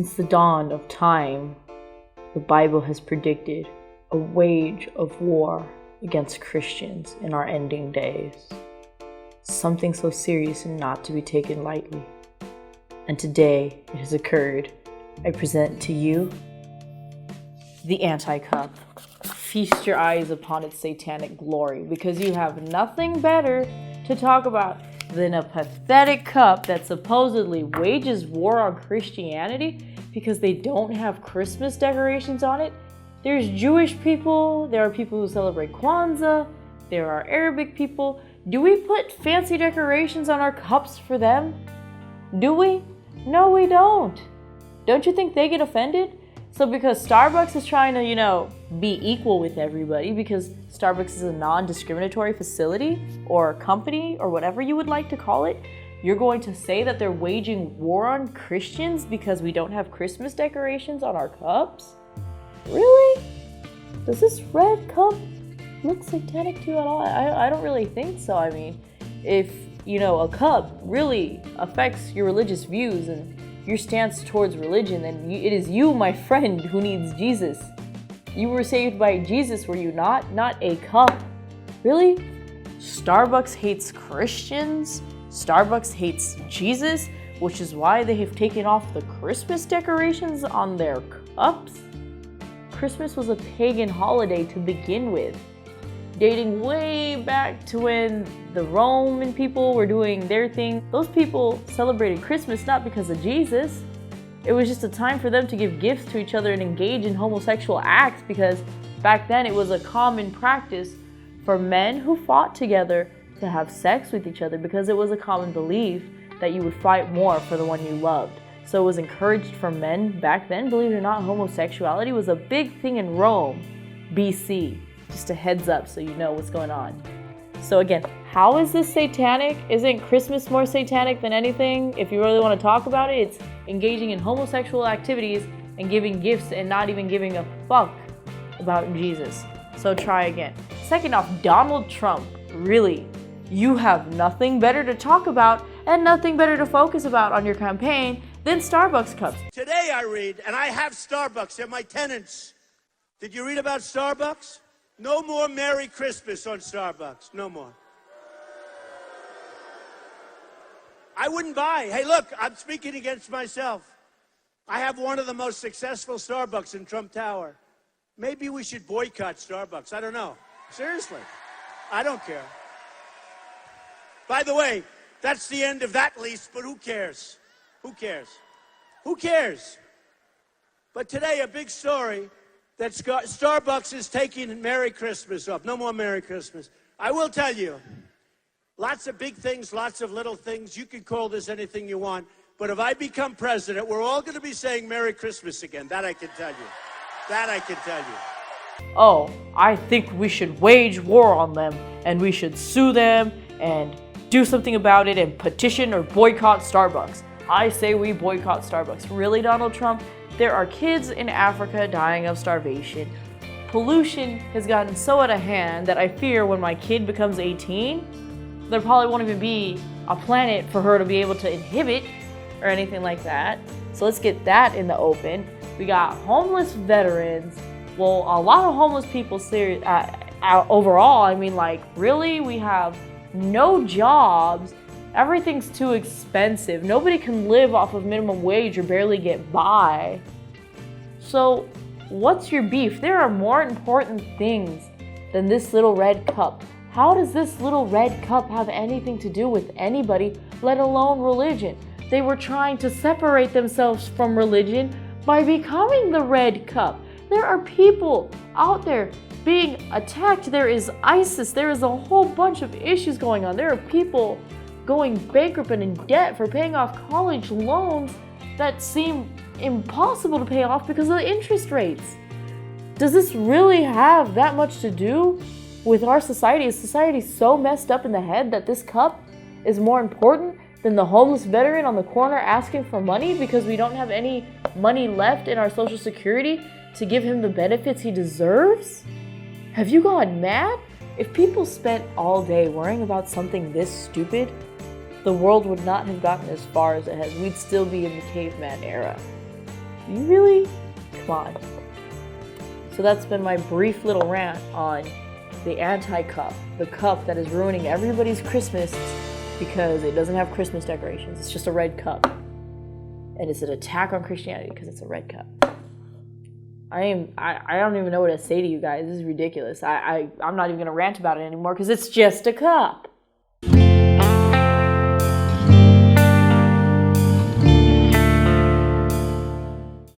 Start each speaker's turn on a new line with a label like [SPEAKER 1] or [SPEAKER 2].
[SPEAKER 1] Since the dawn of time, the Bible has predicted a wage of war against Christians in our ending days. Something so serious and not to be taken lightly. And today it has occurred. I present to you the anti-cup. Feast your eyes upon its satanic glory, because you have nothing better to talk about than a pathetic cup that supposedly wages war on Christianity because they don't have Christmas decorations on it. There's Jewish people, there are people who celebrate Kwanzaa, there are Arabic people. Do we put fancy decorations on our cups for them? Do we? No, we don't. Don't you think they get offended? So because Starbucks is trying to, be equal with everybody, because Starbucks is a non-discriminatory facility or company or whatever you would like to call it, you're going to say that they're waging war on Christians because we don't have Christmas decorations on our cups? Really? Does this red cup look satanic to you at all? I don't really think so. I mean, if, a cup really affects your religious views and your stance towards religion, then it is you, my friend, who needs Jesus. You were saved by Jesus, were you not? Not a cup. Really? Starbucks hates Christians? Starbucks hates Jesus, which is why they have taken off the Christmas decorations on their cups? Christmas was a pagan holiday to begin with, dating way back to when the Roman people were doing their thing. Those people celebrated Christmas not because of Jesus. It was just a time for them to give gifts to each other and engage in homosexual acts, because back then it was a common practice for men who fought together to have sex with each other, because it was a common belief that you would fight more for the one you loved. So it was encouraged for men back then. Believe it or not, homosexuality was a big thing in Rome, BC. Just a heads up so you know what's going on. So again, how is this satanic? Isn't Christmas more satanic than anything? If you really want to talk about it, it's engaging in homosexual activities and giving gifts and not even giving a fuck about Jesus. So try again. Second off, Donald Trump. Really, you have nothing better to talk about and nothing better to focus about on your campaign than Starbucks cups.
[SPEAKER 2] Today I read, and I have Starbucks, they're my tenants. Did you read about Starbucks? No more Merry Christmas on Starbucks. No more. I wouldn't buy. Hey, look, I'm speaking against myself. I have one of the most successful Starbucks in Trump Tower. Maybe we should boycott Starbucks. I don't know. Seriously. I don't care. By the way, that's the end of that lease, but who cares? Who cares? Who cares? But today, a big story that Starbucks is taking Merry Christmas off. No more Merry Christmas. I will tell you, lots of big things, lots of little things. You can call this anything you want. But if I become president, we're all going to be saying Merry Christmas again. That I can tell you. That I can tell you.
[SPEAKER 1] Oh, I think we should wage war on them, and we should sue them and do something about it and petition or boycott Starbucks. I say we boycott Starbucks. Really, Donald Trump? There are kids in Africa dying of starvation. Pollution has gotten so out of hand that I fear when my kid becomes 18, there probably won't even be a planet for her to be able to inhabit or anything like that. So let's get that in the open. We got homeless veterans. Well, a lot of homeless people overall. I mean, really, we have no jobs. Everything's too expensive. Nobody can live off of minimum wage or barely get by. So, what's your beef? There are more important things than this little red cup. How does this little red cup have anything to do with anybody, let alone religion? They were trying to separate themselves from religion by becoming the red cup. There are people out there being attacked. There is ISIS. There is a whole bunch of issues going on. There are people going bankrupt and in debt for paying off college loans that seem impossible to pay off because of the interest rates. Does this really have that much to do with our society? Is society so messed up in the head that this cup is more important than the homeless veteran on the corner asking for money because we don't have any money left in our Social Security to give him the benefits he deserves? Have you gone mad? If people spent all day worrying about something this stupid, the world would not have gotten as far as it has. We'd still be in the caveman era. You really? Come on. So that's been my brief little rant on the anti-cup. The cup that is ruining everybody's Christmas because it doesn't have Christmas decorations. It's just a red cup. And it's an attack on Christianity because it's a red cup. I don't even know what to say to you guys. This is ridiculous. I'm not even going to rant about it anymore because it's just a cup.